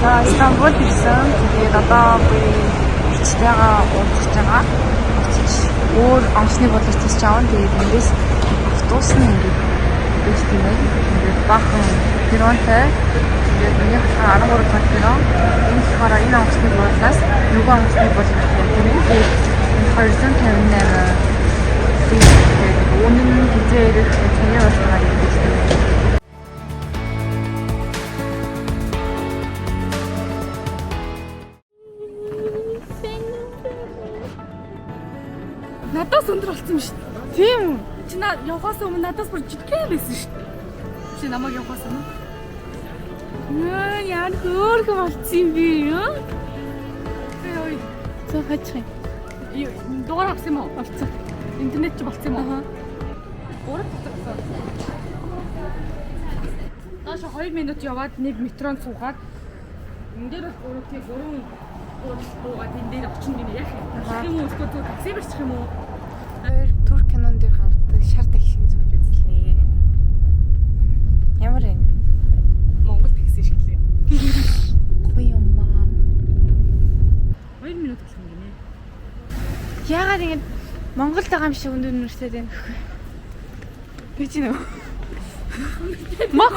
Стамбул ирсэн. Тэгээд одоо би хичээгээ удаж байгаа. Очиж өөр онцны бодлого хийж аван. Тэгээд эндээс автобус нь ингээд гэж тийм ээ. Ингээд бахан перронтэй. Тэгээд миний хатаа 13 дахь перрон. Энэ болохоор энэ онцны бодлоос нөгөө онцны бодлого гэх юм тийм ээ. 258. Тэгээд үнэн хизээ ирэх таны болтойгоо ингэж тийм ээ. Надаас өндөр болсон юм шүү дээ. Тийм үү? Чи явахаас өмнө надаас бүр жидгхэн байсан шүү дээ. Чи намайг явахаас өмнө. Яа хөөрхөн болсон юм би юу? Ой. За хаачих юм. Дугаар авсан юм уу? Авсан. Интернет ч болсон юм уу? Урд татсан. Доош 2 минут яваад нэг метронд суугаад энэ дээр бол тий 3 буугаад энэ дээр очих юм яах юм? Юм уу? Эсвэл такси барьчих юм уу? Турк кинон дээр гардаг шар такси зүүж үзлээ. Ямар вэ? Монгол такси шиг лээ. Гүй юм аа. 2 минут болох юм гинэ. Яагаад ингэ Монголд байгаа юм шиг өндөр нүртэй байна вэ? Тэгж нөө. Мах.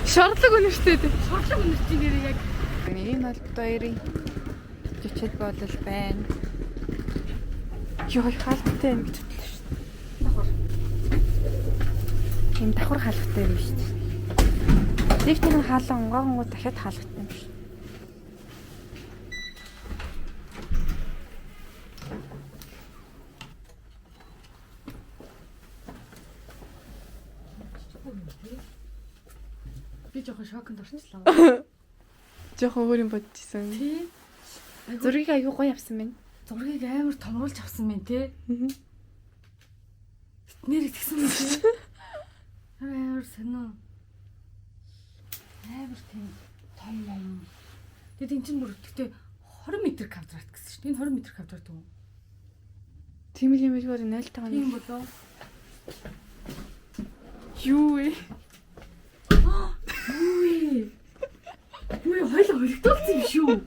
Шорлог өнөртэй дээ. Шорлог өнөртэй нэр яг. Энэ бол хоёрын жичэд бодол байна. Ёо хаалттай юм гэж бодлоо шүү дээ. Давхар. Энэ давхар хаалттай юм шүү дээ. Лифтийн хаалга онгонгоо дахиад хаалгатай юм шүү. Би жоохон шокнд орчихлоо. Жоохон өөр юм бодчихсон. Тий. Зургийг аюу гоё авсан байна. Зургийг амар томруулж авсан мэн тий. Нэр итгэсэн мэн тий. Амар сонио. Амар тийм том юм. Тэгээд эн чинь бүр гэхдээ 20 м квадрат гэсэн шүү дээ. Энэ 20 м квадрат үү? Тийм л юм биш үү? 0 тагна. Тийм болоо. Юу вэ? Юу хойлоо хоригдуулсан юм шүү.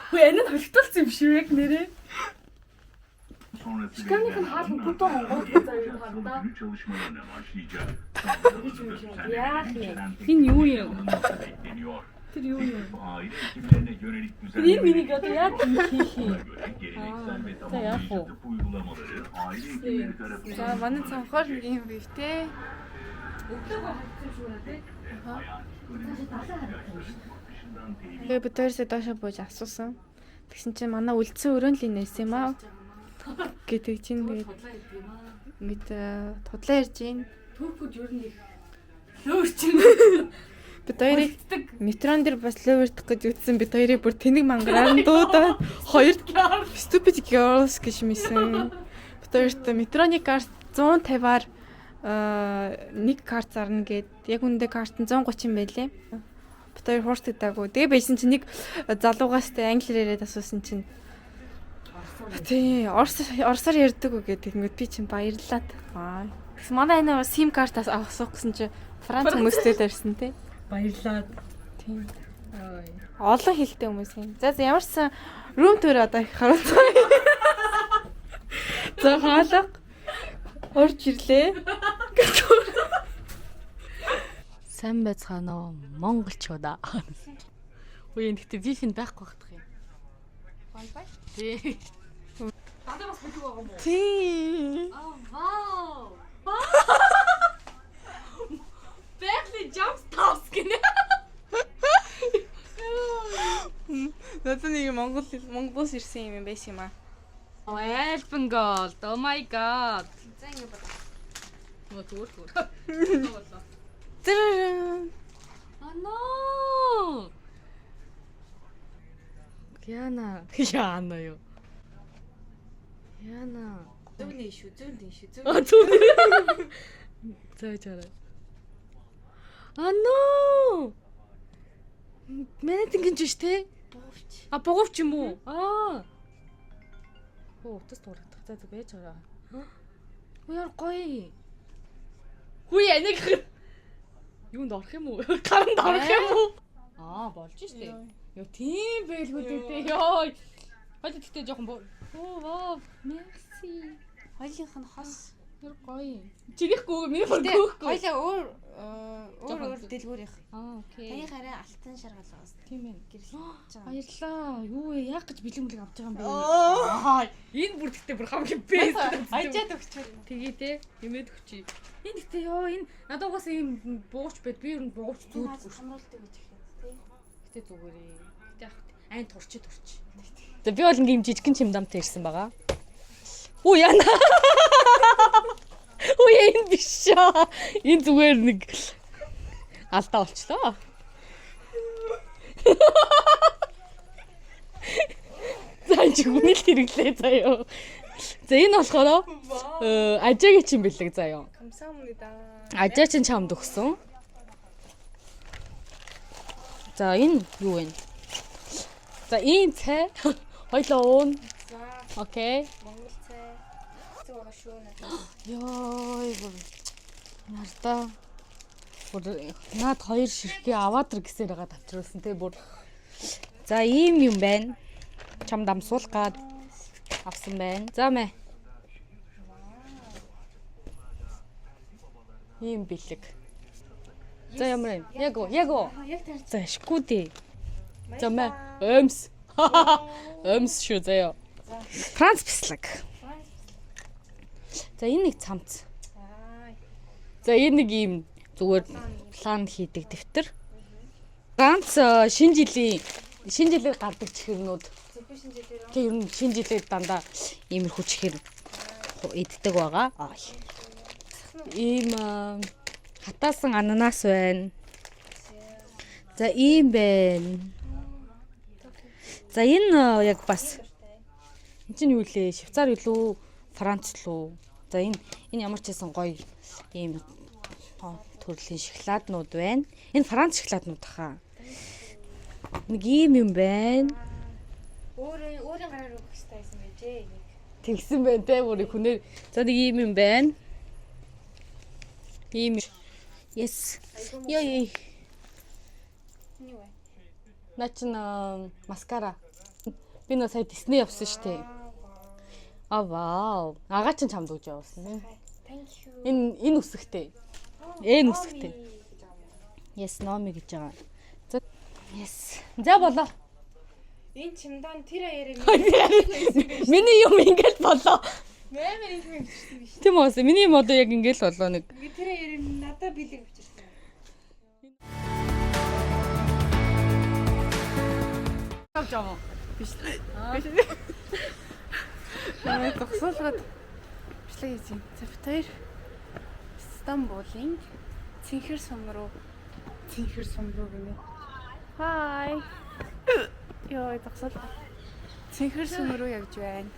Үгүй энэ хоригдуулсан юм шүү яг нэрээ. Сканыхын хаалт бүтэн Монгол заяа хандаа. Яах юм? Энэ юу юм? Тэр юу юм? Энэ миний гад яа хийх юм? За яах вэ? За манай цонхоор нэг юм бив те. Өглөөгөө хатсан шүү дээ. Тэгээ бид хоёрсоо доошо бууж асуусан. Тэгсэн чинь манай үлдсэн өрөөнлийн нэрс юм аа. Гэдэг чинь тэгээд мэд тудлаа ярьж гин. Туркууд ер нь их лөөрчин. Бид хоёрыг метрон дээр бас лөөрдөх гэж үтсэн. Бид хоёрыг бүр тэнэг мангараар нь дуудаад хоёр stupid girls гэж мэсэн. Бид хоёрт метроны карт 150-аар нэг карт зарна гэд яг үндэ карт нь 130 юм байлээ. Бид хоёр хууртагдаагүй. Тэгээ байсан чинь нэг залуугаас тэ англиар яриад асуусан чинь тий орсоор ярьдаг уу гэдэг ингээд би чинь баярлаад. Тэгсэн манай энэ SIM картаас авах гэсэн чинь Франц хүмүүстэй тарьсан тий. Баярлаад. Тийм. Олон хэлтэй хүмүүс юм. За ямарсан room tour одоо их харуулцгаа. За хаалга орж ирлээ. Сайн байцгаана уу монголчуудаа. Үгүй энэ гэхдээ вифинд байхгүй багтах юм. Wi-Fi? Тий. Тадаа бас бэлэг байгаа юм уу? Тий. Вау. Barely jump stops гинэ. Надад нэг Монголоос ирсэн юм байсан юм аа. Oh, Elfen Gold. Oh my god. За ингэ бод. Мөн зүгээр. Тэрэн. Oh no. Яна юу? Яна. Зөвлөө шүү. А зөвлөө. Зайчаарай. Ah no. Манай тэнгэж ш тэ? Буувч. А буувч юм уу? Аа. Оо, утас дуурайдах. За байж байгаа. Уу яар гоё. Хүй энийг. Юунд орох юм уу? Гаранд орох юм уу? Болж штэ. Йоо тийм байлгүй дээ. Йоо. Хойд тэгтээ жоохон оо merci. Хоёлынх нь хос. Тэр гоё. Жирэхгүй миний хөргөөхгүй. Хоёлаа өөр дэлгүүрийнх. Окей. Таны хараа алтан шаргалгаас. Тийм ээ. Гэрэл. Баярлаа. Юу вэ? Яг гэж бэлэн авч байгаа юм бэ? Энэ бүр тэгтээ бүр хамгийн бэст. Айжаад өгчөө. Тэгээ те. Имээд өгчий. Энэ тэгтээ ёо энэ надад угаасаа ийм бууч байд. Би ер нь бууч зүүдгүй. Хамруулдаг гэж ихэд тий. Гэтэ зүгээрээ. Гэтэ яг айн турч. За би бол ингээм жижигхэн чимдамтай ирсэн байгаа. Уу яна. Уу энэ биш аа. Энэ зүгээр нэг алдаа болчлоо. За чи хүний л хэрэглээ заяа. За энэ болохоор ажаагийн чим бэлэг заяа. Камсаамнида. Ажаа чин чамд өгсөн. За энэ юу вэ? За ийм цай хоёлоо уун. За. Окей. Монгол цай. Хэцүү байгаа шүү надад. Йой бүр нартаа бүр наад хоёр ширхээ аваад ир гэсээр байгаа тавчруулсан те бүр. За ийм юм байна. Чамд амсуулгаад авсан байна. За мэ. Ийм бэлэг. За ямар юм? Яг уу. Яг таарч. За шгүй дээ. За мэ. Өмс. Өмс шүү заяа. Франц бислэг. За энэ нэг цамц. За энэ нэг ийм зүгээр план хийдэг дэвтэр. Франц шинэ жилээр гардаг чихэрнүүд. Тэгээ ер нь шинэ жилээр дандаа иймэрхүү чихэр иддэг байгаа. Ийм хатаасан ананас байна. За ийм байна. За энэ яг бас энэ чинь юу лээ? Швейцар юу? Франц лөө? За энэ ямар ч байсан гоё ийм төрлийн шоколаднууд байна. Энэ Франц шоколаднууд хаа. Нэг ийм юм байна. Өөрийн гараар өгөх хэрэгтэй байсан байжээ. Тэгсэн байна те бүр хүнээр. За нэг ийм юм байна. Ийм. Yes. Яа. Юу вэ? Начна маскара. Би нөө сая Disney явсан шүү дээ. Вау. Агаа чинь чамд өгч явуулсан тийм. Thank you. Энэ үсэгтэй. Энэ үсэгтэй. Yes, номи гэж байгаа. За yes. За болоо. Энэ чимдан тэр аяарыг Миний юм ингээл болоо. мээр юм бичсэн биш. Тийм үү? Миний юм одоо яг ингээл болоо нэг. Тэр аяарыг надад бэлэг бичсэн. Авч аваа. Биш. Төгсөлгöd бичлэг хийсэн. Цэвтэр Стамбулын Цэнхэр сум руу гинэ. Хай. Йоо, төгсөл. Цэнхэр сум руу явж байна.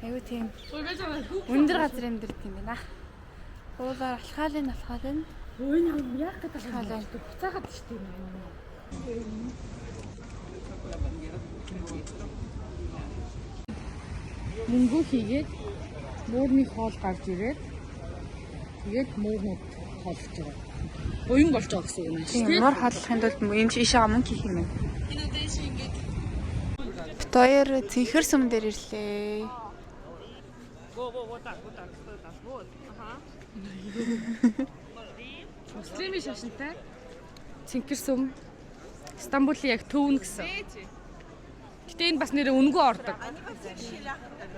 Айгу тийм өндөр газар амьдэрдэг юм байна. Уулаар алхаалын. Өө энэ яг гэдэг алхаалаа. Буцаагаад штеп юм. Мөнгө хийгээд муурны хоол гарч ирээд тэгээд муурнууд хоолж байгаа. Уян болж байгаа гэсэн үг юм шүү дээ. Мөр хадлахын тулд энэ ийшээ мөнгө хийх юм байна. Энэ одоо ийшээ ингэж Хоёр Цэнхэр сум дээр ирлээ. Муслимын шашинтай Цэнхэр сум Стамбулын яг төвн гэсэн. Гэтэ энэ бас нэрээ үнгөө ордог.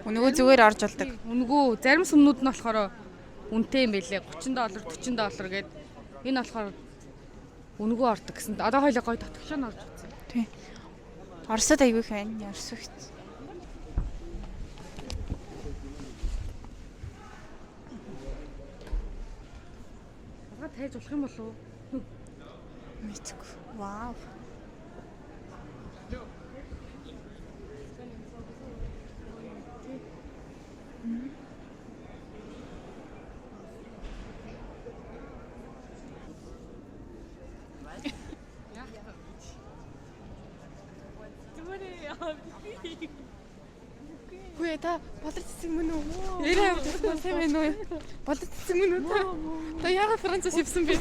Өнгөө зүгээр орж болдог. Үнгөө зарим сумнууд нь болохоор үнэтэй юм байлээ. $30, $40 гээд энэ болохоор үнгөө ордог гэсэн. Одоо хоёлаа гоё татгшаа нь орж ирсэн. Тий. Оросод аягүй байна. Оросогт. Бага тайж болох юм болов уу? Мэдгүй. Вау. Хөөе та болор цэцэг мөн үү? Ярээ авчихсан сайн байна уу? Болор цэцэг мөн үү та? Та яагаад Францаас явсан бэ?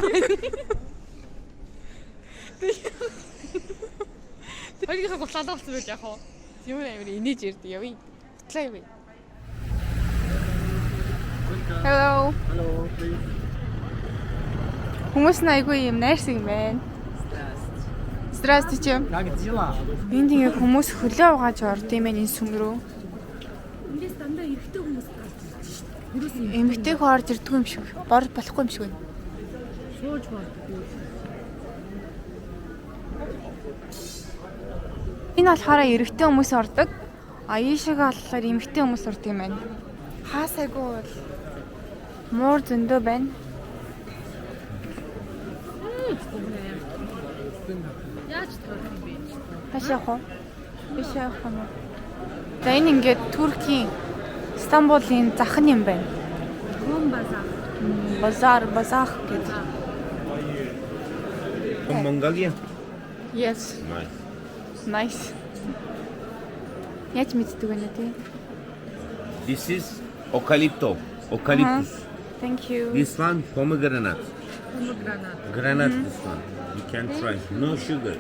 Хоёрынхаа гутлаа болсон байж яах вэ? Юм амар инээж ирдэг явъя. Бутлаа явъя. Hello. Hello, please. Хүмүүс найгүй юм найрсаг юм байна. Здравствуйте. Как дела? Энд ингээ хүмүүс хөлөө угааж орд юм байна энэ сүм рүү. Эндээс дандаа эрэгтэй хүмүүс гарч ирж шээ. Эмэгтэй хөө орж ирдгүй юм шиг. Бор болохгүй юм шиг байна. Шууж болдгоо. Энэ болохоор эрэгтэй хүмүүс ордог. А ийшээ болохоор эмэгтэй хүмүүс ордог юм байна. Хаасайгүй бол муур зөндөө байна. Яаж төрөх юм бэ? Хаш явах уу? Биш явах юм уу? За энэ ингээд Туркийн Стамбулын захын юм байна. Хом базар. Базар гэдэг. From Mongolia? Yes. Nice. Nice. Яаж мэддэг вэ нэ тий? This is eucalyptus. Thank you. This one pomegranate. Pomegranate. Granate this one. You can try. No sugar.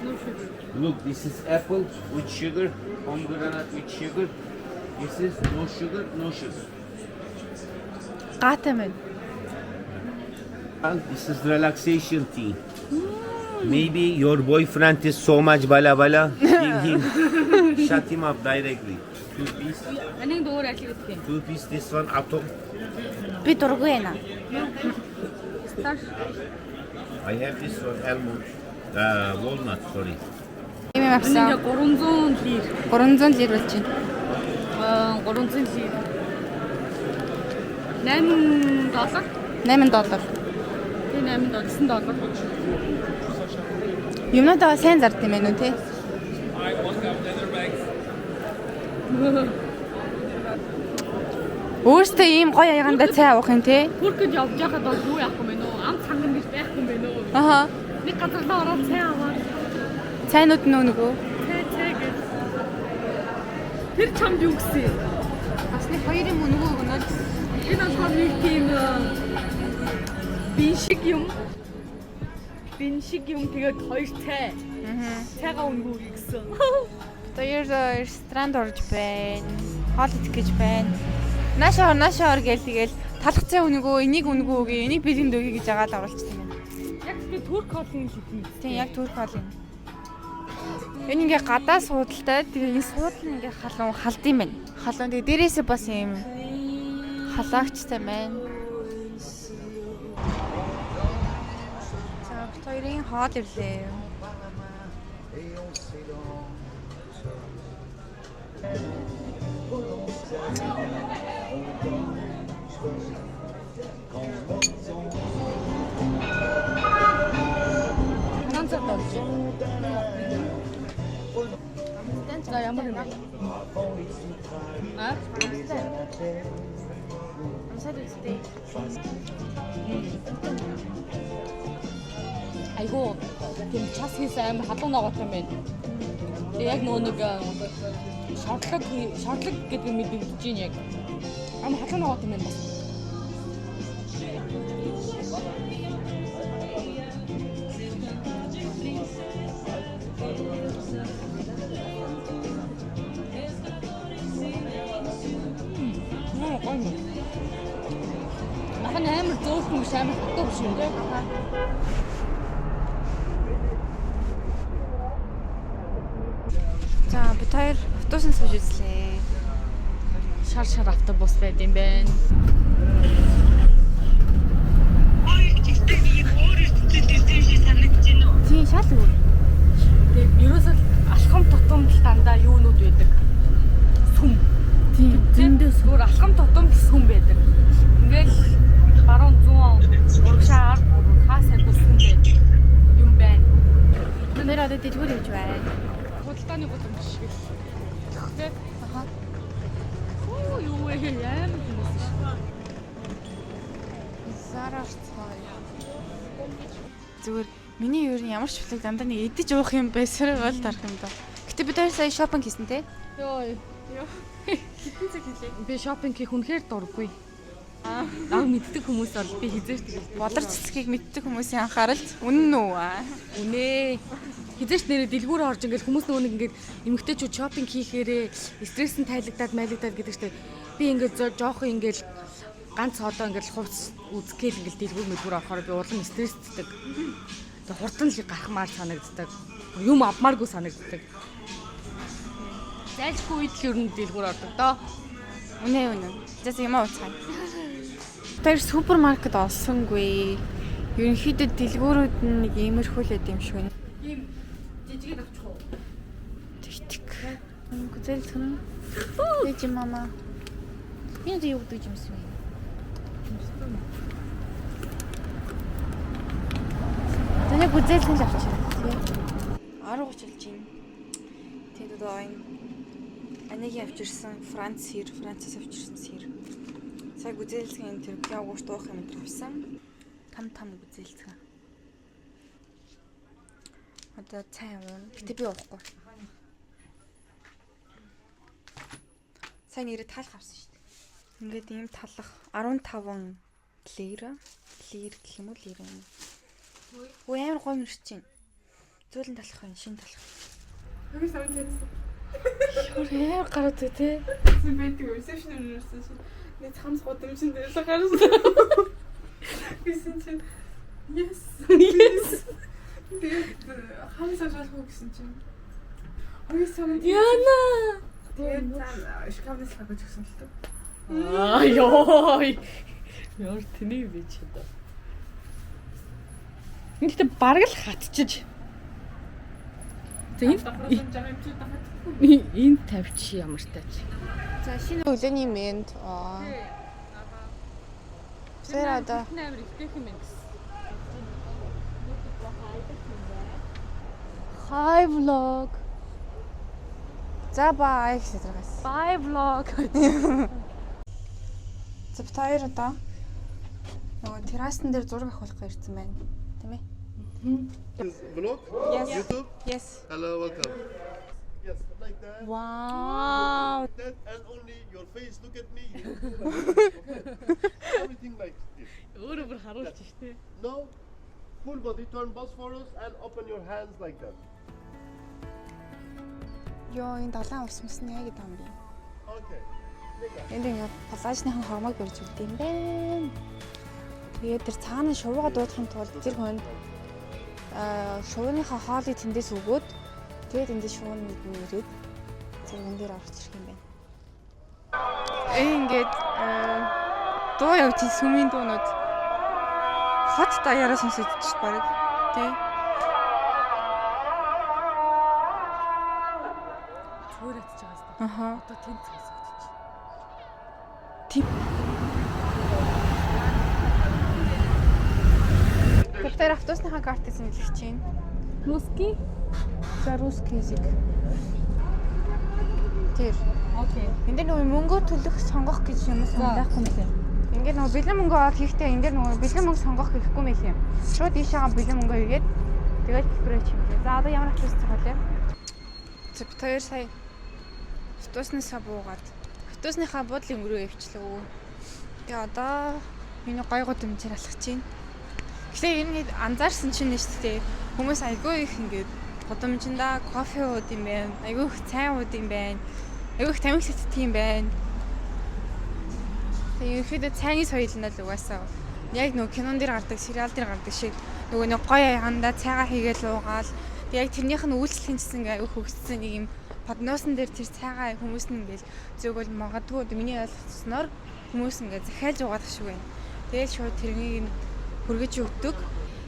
No sugar. Look, this is apple with sugar, pomegranate with sugar. This is no sugar, no sugar. Гаатай байна. And this is relaxation tea. Maybe your boyfriend is so much bala bala. Give him. Shut him up directly. Two piece. Анийн дөөр аль гэдэг юм? Two piece. This one atom. Би дургүй байна. Стар. I have this one almond. Walnut. Sorry. Ийм Ингээ авсан. 300 лир. 300 лир болж байна. 300 лир. $8. $8. Тэгээ $8. $9. Юмнуудаа сайн зард юм байна уу те? Өөртөө ийм гоё аяганда цай авах юм те? Түркэд явж байхад бол юу яах юм бэ нөө? Ам цанган гэж байх юм бэ нөө? Аха. Нэг газар руу ороод цай аваад Цайнууд нь нөгөө. цай гэж. Тэр чамд юу гэсэн? Бас нэг хоёрын мөнгөө өгнөд. Энэ болохоор нэг тийм бин шиг юм тэгээд хоёр цай. Цайгаа өнгөө гэсэн. Тэр ресторанд орж байна. Хоол идэх гэж байна. Наашаа ор гээл тэгэл талах цай өнгөө, энийг өнгөө өгье, энийг бирэнд өгье гэж агаад оруулчихсан юм. Яг тэр турк хоолын шиг юм. Тийм яг турк хоол юм. Энэ ингээ гадаа суудалтай. Тэгээ энэ суудал нь ингээ халдсан байна. Халуун тэгээ дээрээсээ бас юм халаагчтай байна. За хоёрын хоол ирлээ. Ганцаар болж. За ямар юм бэ? Амсаад үстэй. Айгуу тийм час хийсэн амар халуун ногоотой юм байна. Тэгээ яг нөгөө нэг шортлог гэдэг мэдэгдэж байна яг. Амар халуун ногоотой юм байна бас. Махан амар зөөхөн биш амар хатуу биш юм дээ. За бид хоёр автобусан сууж үзлээ. Шар автобус байд юм байна. Тийм шал үү. Тэгээ ерөөсөө алхам тутамд дандаа юунууд байдаг. Сүм. Тийм Зөндөө сүр алхам тутамд сүм байдаг. Ингээл баруун 100 урагшаа ард хаасайгүй сүм байдаг. Юм байна. Өнөөдөр одоо дэлгүүр хийж байна. Худалдааны гудамж шиг. Тэ? Аха. Оо юу вэ яам хүмүүс шүү. Зараарцгаа. Зүгээр миний ер нь ямар ч хүлэг дандаа нэг идэж уух юм байсаар бол дарах юм да. Гэтэ бид хоёр сая шопинг хийсэн те? Йоо. Хитэн цаг хийлээ. Би шопинг хийх үнэхээр дурггүй. Наа мэддэг хүмүүс бол би хизээч тэгэл Болор цэцгийг мэддэг хүмүүсийн анхааралд үнэн үү? үнэ. Хизээч нэрээ дэлгүүр орж ингээл хүмүүс нөгөө нэг ингээд эмэгтэйчүүд шопинг хийхээрээ стресс нь тайлагдаад гэдэг штеп. Би ингээд жоохон ингээд ганц одоо ингээд хувцс үзгээл ингээд дэлгүүр мэдгүүр орохоор би улам стресстэй. Тэг хурдан л гарахмаар санагддаг. Юм авмааргүй санагддаг. Зайлшгүй үед л ер нь дэлгүүр ордог доо. Үнэ. Зэс юм уу цаа. Тэр супермаркет олсонгүй. Ерөнхийдөө дэлгүүрүүд нь нэг иймэрхүү л юм шиг байна. Ийм жижигийг авчих уу? Тэгтик. Гүзэлхэн. Ээж мама. Энэ юу гэдэг юм бэ? Тэний гүзэлхэн л авчих. Тий. 10:30 болж байна. Тэгээд одоо энэ Анагийн авчирсан Францаас авчирсан сэр. Сая гүзээлцгийн тэр йогурт уух юм дээр авсан. Там гүзээлцэн. Одоо цай уун. Гэтэ би уухгүй. Сайн нэрээ талх авсан шүү дээ. Ингээд ийм талах 15 лира гэх юм уу лира юм. Өө амар гоё мөрч чинь. Зөөлөн талах байна, шин талах. Хөөс авч ярьсан. Яа гараад тий. Зүг байдаг ресепшн өрөөсөн шин. Нэг хамс годомжин дээр л гарсан. Гэсэн чинь yes. Тэгээд хамс ажуулах гэсэн чинь. Ой самд. Яна. Тэгээд шкафнаас гаргаж өгсөн л тоо. Аа ёо. Яар тэний би ч одоо. Ингээд бараг л хатчиж. Тэгээд энэ тавьчих ямар тач. За шинэ өглөөний мэнд тэр одоо амар ихтэй юм байна гэсэн. Hi vlog. За bye гэж байгаас. Bye vlog. За битээр одоо нөгөө террасан дээр зураг авах ирсэн байна. Тийм ээ? Vlog? Yes. YouTube? Yes. Hello, welcome. Yes, like that. Wow. That and only your face. Look at me. Everything like this. Өөрөө бүр харуулж штэ. No, full body turn Bosphorus and open your hands like that. Йоо энэ далайн ус мөс нь яг гэдэг юм би. Okay. Like that. Энд ингээд палажныхан хормог барьж өгд юм байна. Тэгээд тэр цаана шувууга дуудахын тулд тэр хүн шувууныхаа хоолыг тэндээс өгөөд тэгээд эндээс шувууны ирээд зэрэгэн дээр орж ирэх юм байна. Ингээд дуу явж сүмийн дуунууд хот даяараа сонсож баг тий. Цөөрөж чаас та. Аха. Одоо тэнд цаасагдчих. Тэр автобусныхаа картыг нэрлэж чинь. Русский? За русский язык. Тэр. Окей. Энд дээр нөгөө мөнгө төлөх сонгох гэж юм байхгүй мөлий. Ингээд нөгөө бэлэн мөнгө аваад хийхдээ энэ дээр нөгөө бэлэн мөнгө сонгох гэхгүй мөлий. Шууд ийшээгаа бэлэн мөнгө хийгээд тэгээд хэлбэрээ чимээ. За одоо ямар автобус цогцолё? За бид хоёр сая автобуснасаа буугаад автобусныхаа буудлын өрөө явчлаа. Тэгээ одоо миний гой гудамжаар алхаж чинь. Гэхдээ ер нь анзаарсан чинь шүү дээ. Хүмүүс айгүй их ингээд гудамжиндаа кофе ууд юм байна. Айгүй их цай ууд юм байна. Айгүй их тамхи сэтгдэг юм байна. Тэгээ ерөөхдөө цайны соёл нь л угаасаа яг нөгөө кинон дээр гардаг, сериал дээр гардаг шиг нөгөө нэг гоё янда цайгаа хийгээл уугаал. Тэгээ яг тэрнийх нь үйлчлэхэн гэсэн ингээ айгүй хөгжсөн нэг юм подносон дээр тэр цайгаа хүмүүс нь ингээл зөвгөл магадгүй миний ойлгосноор хүмүүс ингээ захиалж уугаад шиг байна. Тэгээд шууд тэрнийг хүргэж өгдөг.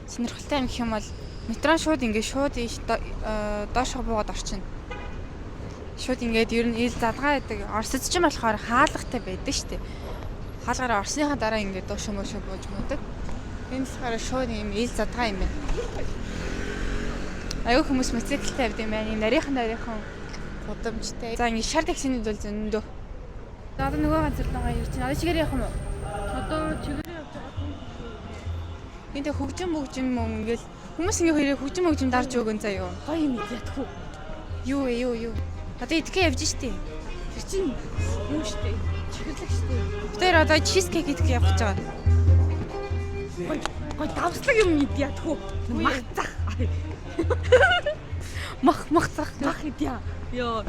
Сонирхолтой юм гэх юм бол метрон шууд ингээ шууд доошоо буугаад орчихно. Шууд ингээд ер нь ил задгаа байдаг. Орсоц ч юм болохоор хаалгатай байдаг шүү дээ. Хаалгаараа орсныхаа дараа ингээд доошоо мөшөө бууж муудаг. Энэ болохоор шууд юм ил задгаа юм байна. Аюу хүмүүс мотоциклтай явд юм байна. Нарийнхан гудамжтай. За ингэ шар таксинууд бол зөндөө. За одоо нөгөө газар руугаа ирж байна. Одоо чигээр явах юм уу? Одоо чигээр явж байгаа. Энд хөгжим мөн ингээл хүмүүс ингээ хоёрыг хөгжим дарж өгөн заяа. Гоё юм ядах уу? Юу. Одоо идэхээ явж штий. Тэр чинь юу штэ? чихэрлэг штэ. Тэр одоо чизкейк идэх явах гэж байгаа. Гой давслаг юм идья тхүү. Махцах. Мах цах. Мах идья. Йоо.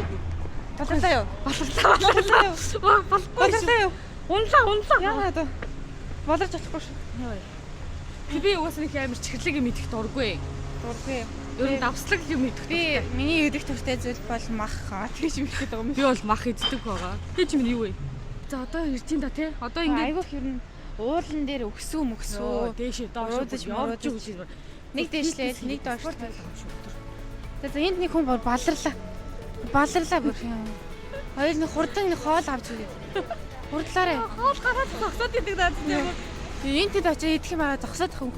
Болоолаа юу? Боллоо юу? Болоолаа юу? Унлаа. Яагаад вэ? Болорч очихгүй шүү. Би угаасаа нэг амар чихэрлэг юм идэх дурггүй. Дургүй. Ер нь давслаг юм идэх. Би миний идэх төртэй зүйл бол мах. Тэгж юм ихэд байгаа юм. Би бол мах иддэг байгаа. Тэ чи минь юу вэ? За одоо ирж ин да тий. Одоо ингээд Айгүйх ер нь уулан дээр өксөө. дээшээ доош Уруудаж, явж муруудаж. үгүй. Нэг дээшлээ, нэг доошлоо. За энд нэг хүн баларлаа. Баларлаа бүр юм. Хоёр нэг хурдан нэг хоол авч өгье. Хурдлаарэ. Хоол гараад зогсоод идэг даа тийм. Энд тэд очиж идэх юм аа зогсоод ах юм.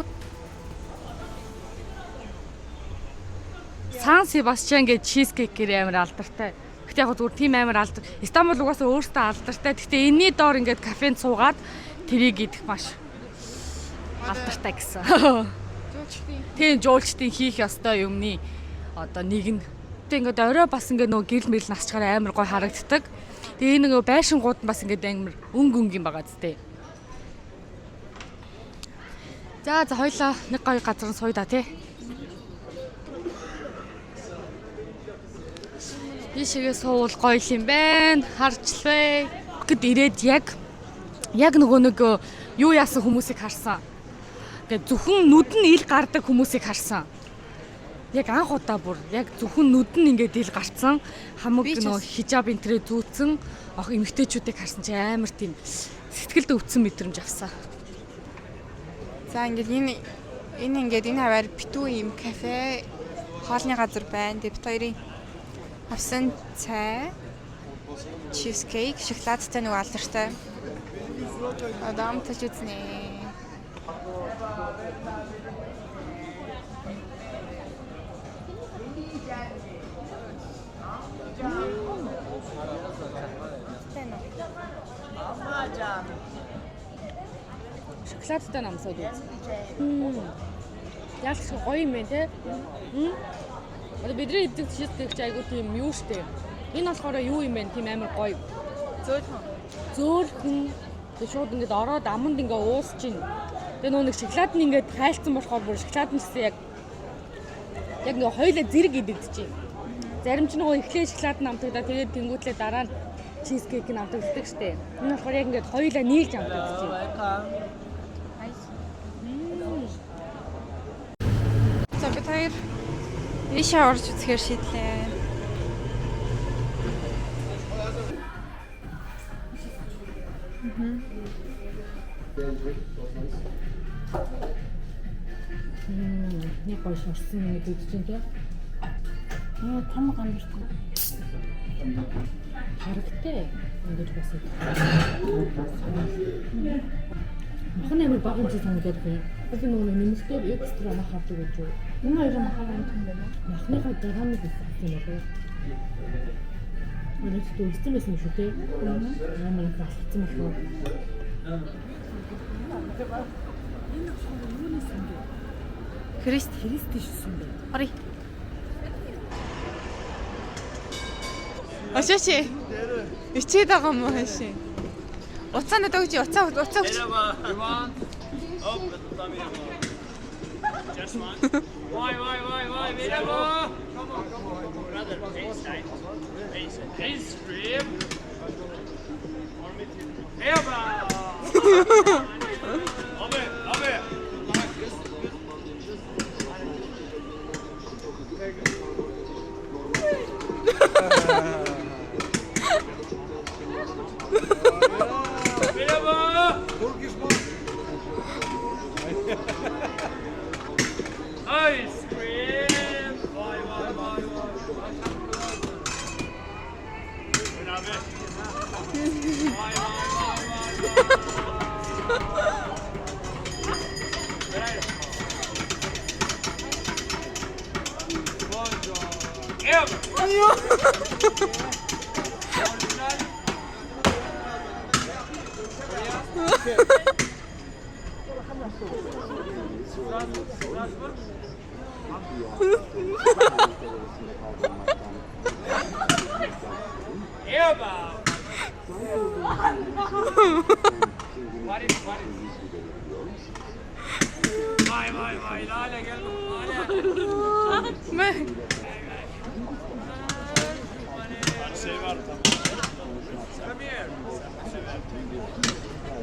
Сан Себастьян гэж чизкейкээр амар алдартай. Гэхдээ яг зүгээр тийм амар алдар. Стамбул угаасаа өөртөө алдартай. Гэхдээ энэний доор ингээд кафенд суугаад тэрийг идэх маш алдартай гэсэн. Тийм жуулчдын хийх ёстой юмны одоо нэг нь. Тэг ингээд орой бас ингээд нөгөө гэрэл мэрэл насчгаар амар гой харагддаг. Тэгээ энэ нөгөө байшингууд нь бас ингээд амар өнгө юм байгаа зү. За хоёлаа нэг гоё газар сууя да тий. Бишгээ суул гоё юм байна. Харчлаа. Гэд ирээд яг нөгөө нэг юу яасан хүмүүсийг харсан. Ингээд зөвхөн нүд нь ил гардаг хүмүүсийг харсан. Яг анх удаа бүр яг зөвхөн нүд нь ингээд ил гарцсан. Хамаг нөгөө хижаб энтрээ зүүцэн эмэгтэйчүүдийг харсан чи амар тийм сэтгэлд өвдсөн мэдрэмж авсан. За ингээд энэ ингээд энэ хаваар битүү юм кафе хоолны газар байна. Бид хоёрын авсан цай, чизкейк, шоколадтай нэг алдартай. Одоо амтаж үзнэ. Шоколадтай намсаад үз. Яг ч гоё юм байна те. Одоо бидний идэх чизкейк айгуу тийм юу штэ. Энэ болохоор юу юм бэ? Тийм амар гоё. Зөөлхөн. Тэг шууд ингээд ороод аманд ингээ уусч ийн. Тэгээ нөө нэг шоколад нь ингээд хайлтсан болохоор бүр шоколад нь гэсэн яг ингээ хоёлаа зэрэг идэгдэж байна. Зарим ч нөгөө эхлээ шоколад нь амтагдаа тэгээд тэнгүүтлээ дараа нь чизкейк нь амтагддаг штэ. Энэ болохоор яг ингээд хоёлаа нийлж амтагдаж байна. За бид хоёр ийшээ орж үзэхээр шийдлээ. Нэг гоё шорсон юм гэж үзэж байна. Том гамбартай. Харагтай. Ингэж бас. Махны амар багын чи санагдаад байна. Kasi нөгөө нэмэлтээр экстра мах авдаг гэж юу? Энэ хоёр махаар амтсан байна. Махныхаа дараамыг хэлсэн юм байна. Өнөөдөр төгссөн байсан шүү дээ. Амар их алхсан болов. Христ шсэн бэ. орё. Очооч. Ичээд байгаа юм уу хаашаа? Уцаа надад өгч, уцаа өгч. Just one. Why, merhaba. Come on, brother, FaceTime. Ice cream. Merhaba. Abi. Merhaba. Ice cream. Vay. Vay. Lale gel. Lale. Мэ. Şey var tamam. Come here.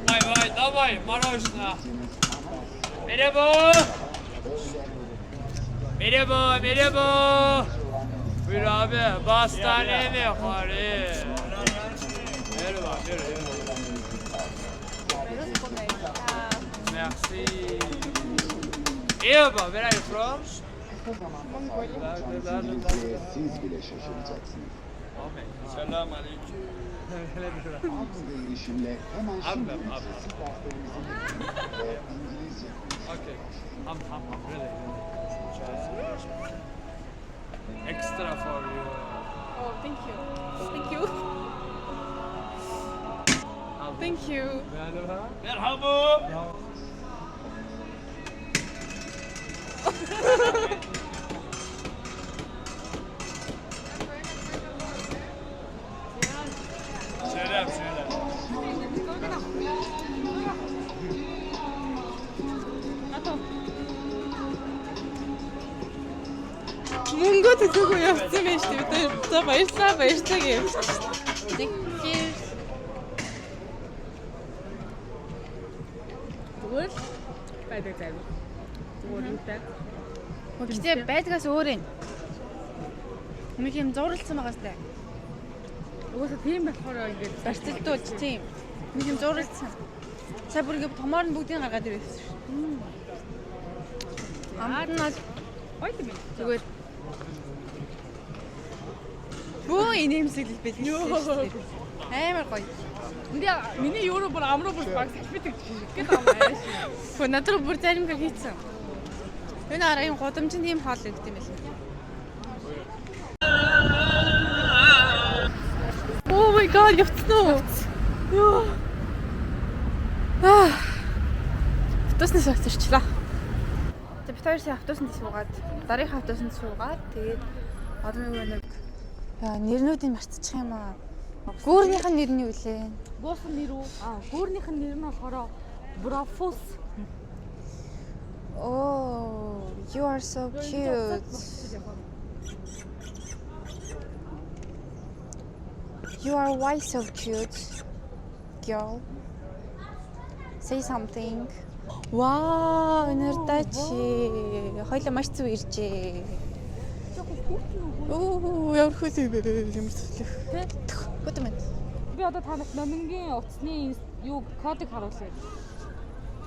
Vay, давай, мороженое. Merhaba. Merhaba. Buyur abi, pastane mi? Hadi. Merhaba. Merci. Merhaba, where are you from? Siz bile şaşıracaksınız. Selam aleyküm. Bu değişimle hemen şimdi Abi. sesi derslerimizin ve İngilizce Okay. Really. Extra for you. Oh, thank you. Thank you. Merhaba. Selam. Мөнгө төлөөгүй явсан байж тээ. За баярлалаа гэв. Тэгвэл байдаг зав. Зүгээр үүтэй. Гэхдээ байдгаас өөр юм. Нэг юм зурлалсан байгаа сте. Угаасаа тийм болохоор ингээд Барцэлдуулж тийм. Нэг юм зурлалсан. Сая бүр ингэ томоор нь бүгдийг гаргаад ирсэн шүү. Амтнаас гоё юм. зүгээр бөө инээмсэглэл байлээ шүү. Амар гоё. Энд миний евро бүр амруу бүр баг салбитэг гээд байгаа юм ааш. Хөө надад бүр заримдаа хийцэн. Энэ араа юм годомчин тийм хоол өгд юм байна. Oh my god, явцсан уу? Йоо. Автобуснаас очирчлаа. За бид хоёр сая автобусанд суугаад, дараагийн автобусанд суугаад тэгээд одоо нэг нэрнүүдийг марцчих юм аа. Гүүрнийх нь нэр нь юу вэ? Буусан нэр үү? Гүүрнийх нь нэр нь болохоор Брофус. Oh, you are so cute. You are why so cute, girl. Say something. Wow, энэрдачи. Хоёлаа маш зүг иржээ. Оо, ямар хөтэй бэ? Юмсэлэх. Хөтөн мэд. Би одоо танах номингийн утасны юу кодыг харуулъя.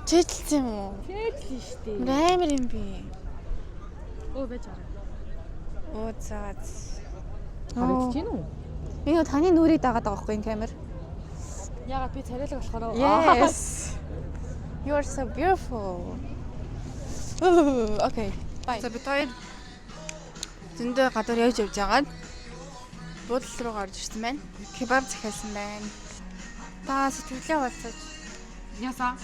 Чэжилсэн юм уу? Чэжлэн штэ. Амар юм би. Оо байж байгаа. Оо заа. Харагдаж байна уу? Энэ таны нүрийг дагаад байгаа байхгүй энэ камер. Ягаад би царайлаг болохоор Yes. You are so beautiful. Okay. Bye. За бид хоёр зөндөө гадуур явж байгаад буудлал руу гарч ирсэн байна. Кебаб захиалсан байна. Та сэтгэлээ болцооч. Ясаа.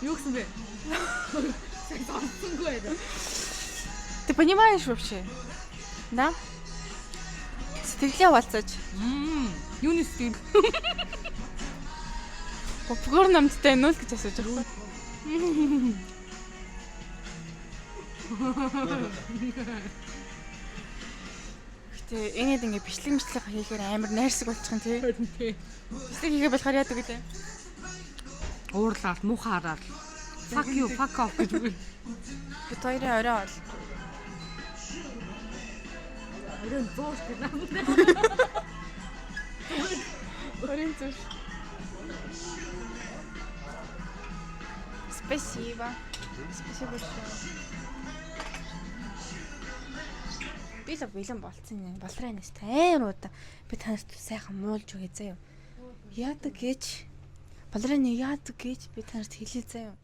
Юу гэсэн бэ? Сонсонгүй байна. Ты понимаешь вообще? Да? Сэтгэлээ болцооч. Юуны сэтгэл? Попкорн намттай нүүл гэж асууж байгаа. Гэтэ энэд ингээ бичлэг хийхээр амар найрсаг болчих юм тий. Бичлэг хийгээ болохоор яадаг гэлээ. Уурлаад, муухай хараад. Fuck you, fuck off гэж үгүй. Бид хоёрын орой бол. Өрөө зөөш гэж намтай. Орин зүр. Спасибо. Спасибо большое. Бэлэн болцсон юм. Балраанаас амар удаа би танарт сайхан муулж өгье заяа. Яадаг гэж. Балрааны яадаг гэж би танарт хэлээ заяа.